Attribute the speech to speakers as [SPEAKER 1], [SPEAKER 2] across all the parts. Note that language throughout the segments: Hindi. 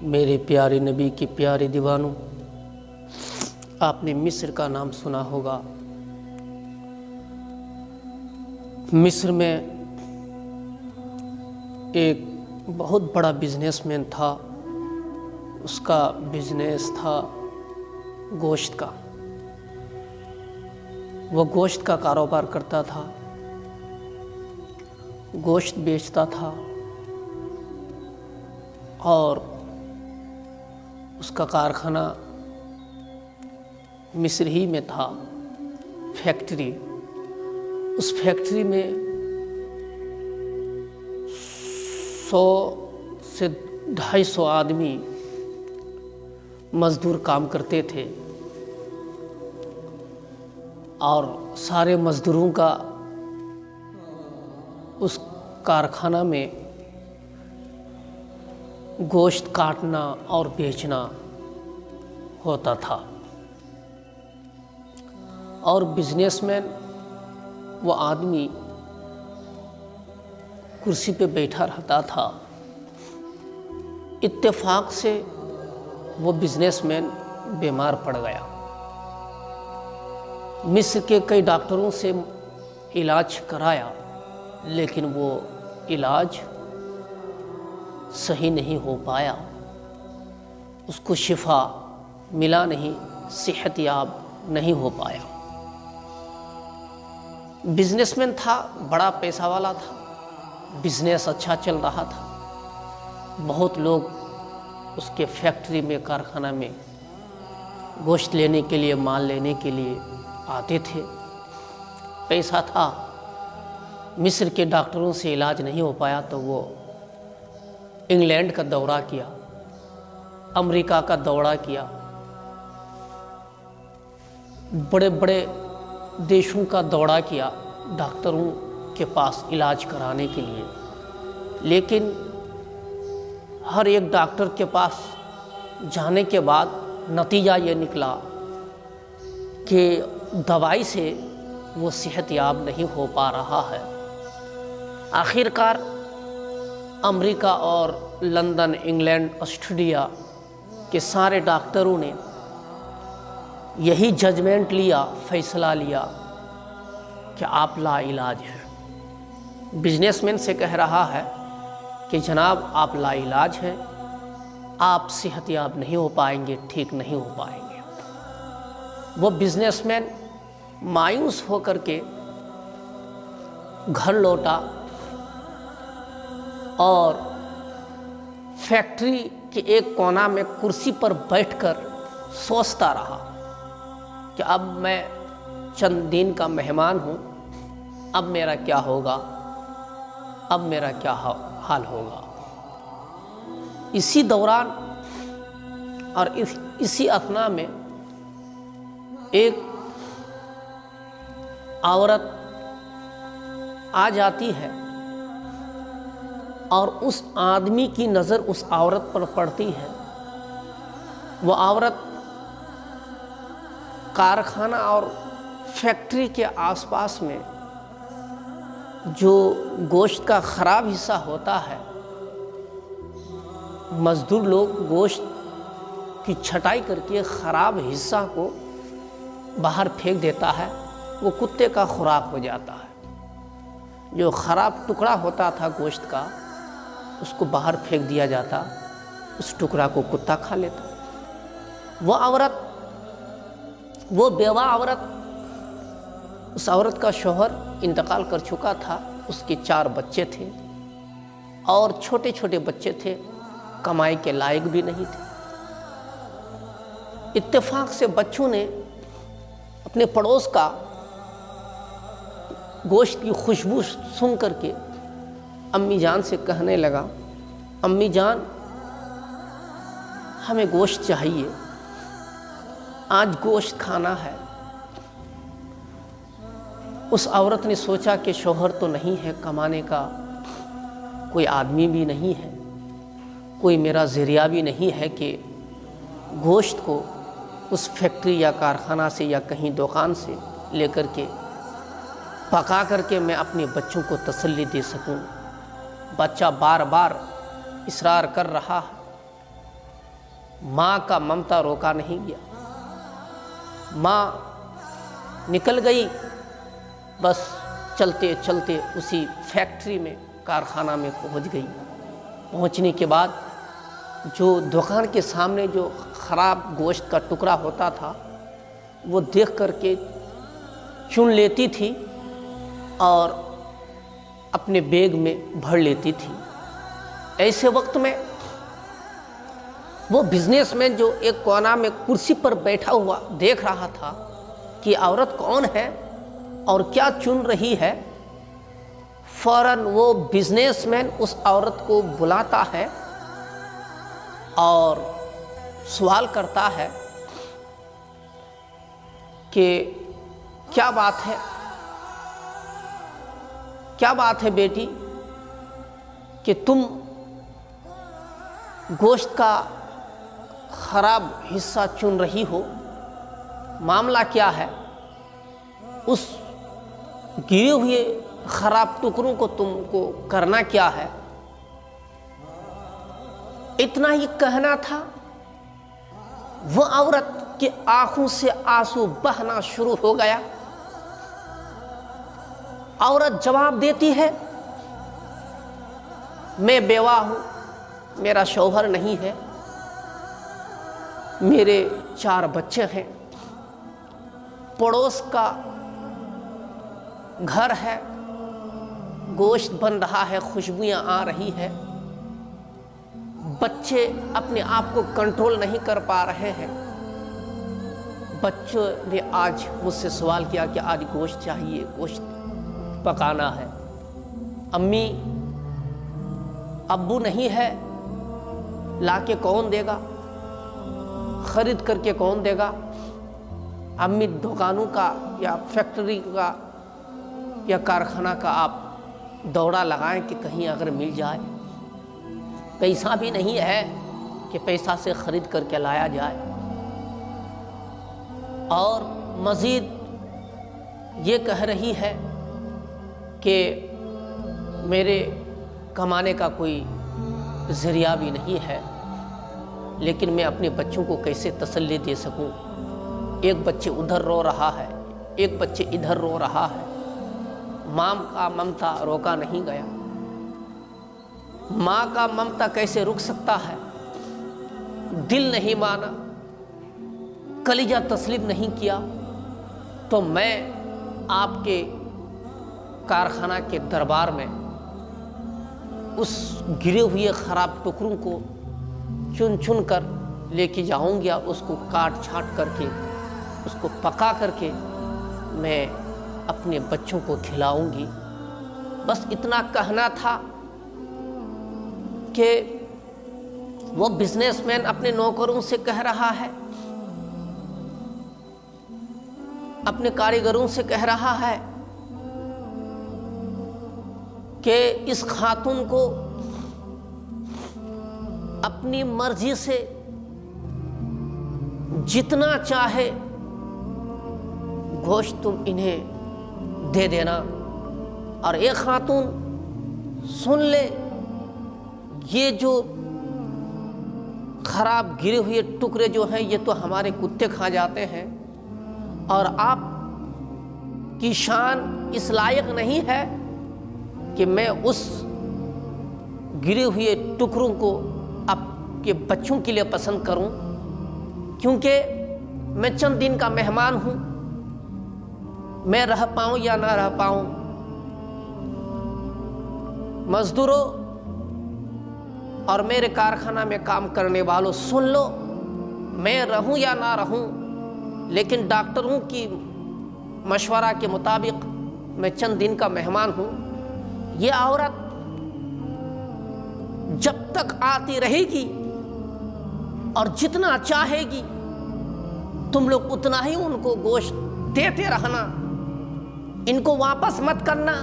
[SPEAKER 1] मेरे प्यारे नबी की प्यारे दीवानों, आपने मिस्र का नाम सुना होगा। मिस्र में एक बहुत बड़ा बिजनेसमैन था। उसका बिजनेस था गोश्त का। वो गोश्त का कारोबार करता था, गोश्त बेचता था और उसका कारखाना मिस्र ही में था। फैक्ट्री, उस फैक्ट्री में 100 से 250 आदमी मजदूर काम करते थे और सारे मजदूरों का उस कारखाना में गोश्त काटना और बेचना होता था। और बिजनेसमैन वो आदमी कुर्सी पे बैठा रहता था। इत्तेफाक से वो बिजनेसमैन बीमार पड़ गया। मिस्र के कई डॉक्टरों से इलाज कराया, लेकिन वो इलाज सही नहीं हो पाया। उसको शिफा मिला नहीं, सेहतयाब नहीं हो पाया। बिजनेसमैन था, बड़ा पैसा वाला था, बिजनेस अच्छा चल रहा था। बहुत लोग उसके फैक्ट्री में, कारखाना में गोश्त लेने के लिए, माल लेने के लिए आते थे। पैसा था। मिस्र के डॉक्टरों से इलाज नहीं हो पाया तो वो इंग्लैंड का दौरा किया, अमेरिका का दौरा किया, बड़े बड़े देशों का दौरा किया डॉक्टरों के पास इलाज कराने के लिए। लेकिन हर एक डॉक्टर के पास जाने के बाद नतीजा ये निकला कि दवाई से वो सेहतयाब नहीं हो पा रहा है। आखिरकार अमेरिका और लंदन, इंग्लैंड, ऑस्ट्रेलिया के सारे डॉक्टरों ने यही जजमेंट लिया, फैसला लिया कि आप लाइलाज हैं। बिजनेसमैन से कह रहा है कि जनाब आप लाइलाज हैं, आप सेहतयाब नहीं हो पाएंगे, ठीक नहीं हो पाएंगे। वो बिजनेसमैन मायूस होकर के घर लौटा और फैक्ट्री के एक कोना में कुर्सी पर बैठकर सोचता रहा कि अब मैं चंद दिन का मेहमान हूँ, अब मेरा क्या होगा, अब मेरा क्या हाल होगा। इसी दौरान और इसी अथना में एक औरत आ जाती है और उस आदमी की नज़र उस औरत पर पड़ती है। वो औरत कारखाना और फैक्ट्री के आसपास में जो गोश्त का ख़राब हिस्सा होता है, मज़दूर लोग गोश्त की छटाई करके ख़राब हिस्सा को बाहर फेंक देता है। वो कुत्ते का खुराक हो जाता है। जो ख़राब टुकड़ा होता था गोश्त का, उसको बाहर फेंक दिया जाता, उस टुकड़ा को कुत्ता खा लेता। वो औरत, वो बेवा औरत, उस औरत का शौहर इंतकाल कर चुका था। उसके 4 बच्चे थे और छोटे छोटे बच्चे थे, कमाई के लायक भी नहीं थे। इत्तेफाक से बच्चों ने अपने पड़ोस का गोश्त की खुशबू सुन करके अम्मी जान से कहने लगा, अम्मी जान हमें गोश्त चाहिए, आज गोश्त खाना है। उस औरत ने सोचा कि शौहर तो नहीं है, कमाने का कोई आदमी भी नहीं है, कोई मेरा ज़रिया भी नहीं है कि गोश्त को उस फैक्ट्री या कारखाना से या कहीं दुकान से लेकर के पका करके मैं अपने बच्चों को तसल्ली दे सकूं। बच्चा बार बार इसरार कर रहा है माँ का ममता रोका नहीं गया। माँ निकल गई, बस चलते चलते उसी फैक्ट्री में, कारखाना में पहुंच गई। पहुंचने के बाद जो दुकान के सामने जो ख़राब गोश्त का टुकड़ा होता था वो देख करके चुन लेती थी और अपने बैग में भर लेती थी। ऐसे वक्त में वो बिजनेसमैन जो एक कोना में कुर्सी पर बैठा हुआ देख रहा था कि औरत कौन है और क्या चुन रही है। फौरन वो बिजनेसमैन उस औरत को बुलाता है और सवाल करता है कि क्या बात है, क्या बात है बेटी कि तुम गोश्त का खराब हिस्सा चुन रही हो, मामला क्या है? उस गिरे हुए खराब टुकड़ों को तुमको करना क्या है? इतना ही कहना था, वो औरत की आंखों से आंसू बहना शुरू हो गया। औरत जवाब देती है, मैं बेवा हूं, मेरा शौहर नहीं है, मेरे 4 बच्चे हैं, पड़ोस का घर है, गोश्त बन रहा है, खुशबुयां आ रही है, बच्चे अपने आप को कंट्रोल नहीं कर पा रहे हैं। बच्चों ने आज मुझसे सवाल किया कि आज गोश्त चाहिए, गोश्त पकाना है। अम्मी अब्बू नहीं है, लाके कौन देगा, खरीद करके कौन देगा? अम्मी दुकानों का या फैक्ट्री का या कारखाना का आप दौड़ा लगाएं कि कहीं अगर मिल जाए। पैसा भी नहीं है कि पैसा से खरीद करके लाया जाए। और मज़ीद ये कह रही है कि मेरे कमाने का कोई ज़रिया भी नहीं है, लेकिन मैं अपने बच्चों को कैसे तसल्ली दे सकूं? एक बच्चे उधर रो रहा है, एक बच्चे इधर रो रहा है। माँ का ममता रोका नहीं गया। माँ का ममता कैसे रुक सकता है? दिल नहीं माना, कलीजा तस्लीम नहीं किया। तो मैं आपके कारखाना के दरबार में उस गिरे हुए ख़राब टुकड़ों को चुन चुन कर लेके जाऊंगी और उसको काट छाट करके, उसको पका करके मैं अपने बच्चों को खिलाऊंगी। बस इतना कहना था कि वो बिजनेसमैन अपने नौकरों से कह रहा है, अपने कारीगरों से कह रहा है कि इस खातून को अपनी मर्जी से जितना चाहे गोश्त तुम इन्हें दे देना। और एक खातून सुन ले, ये जो खराब गिरे हुए टुकड़े जो हैं ये तो हमारे कुत्ते खा जाते हैं, और आप की शान इस लायक नहीं है कि मैं उस गिरे हुए टुकड़ों को आपके बच्चों के लिए पसंद करूं, क्योंकि मैं चंद दिन का मेहमान हूं, मैं रह पाऊं या ना रह पाऊं। मजदूरों और मेरे कारखाना में काम करने वालों सुन लो, मैं रहूं या ना रहूं, लेकिन डॉक्टरों की मशवरा के मुताबिक मैं चंद दिन का मेहमान हूं। ये औरत जब तक आती रहेगी और जितना चाहेगी तुम लोग उतना ही उनको गोश्त देते रहना, इनको वापस मत करना,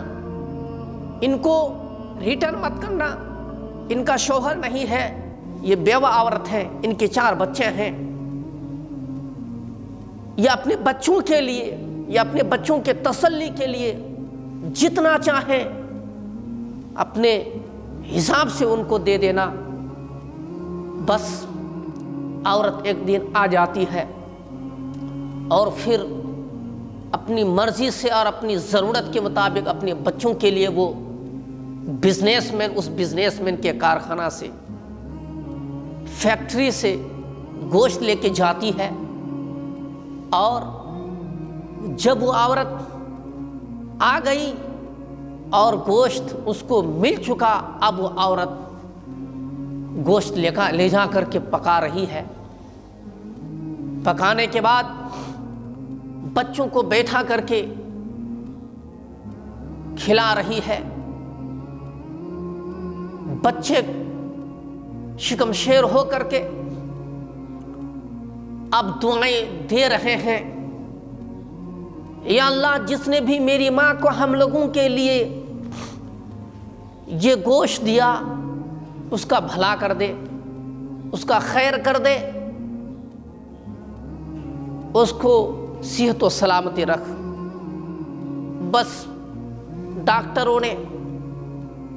[SPEAKER 1] इनको रिटर्न मत करना। इनका शौहर नहीं है, ये बेवा औरत है, इनके 4 बच्चे हैं। ये अपने बच्चों के लिए या अपने बच्चों के तसल्ली के लिए जितना चाहे अपने हिसाब से उनको दे देना। बस औरत एक दिन आ जाती है और फिर अपनी मर्जी से और अपनी ज़रूरत के मुताबिक अपने बच्चों के लिए वो उस बिजनेसमैन के कारखाना से, फैक्ट्री से गोश्त लेके जाती है। और जब वो औरत आ गई और गोश्त उसको मिल चुका, अब वो औरत गोश्त ले जा करके पका रही है। पकाने के बाद बच्चों को बैठा करके खिला रही है। बच्चे शिकमशेर हो करके अब दुआएं दे रहे हैं, या अल्लाह जिसने भी मेरी माँ को हम लोगों के लिए ये गोश्त दिया उसका भला कर दे, उसका खैर कर दे, उसको सेहत व सलामती रख। बस डॉक्टरों ने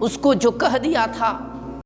[SPEAKER 1] उसको जो कह दिया था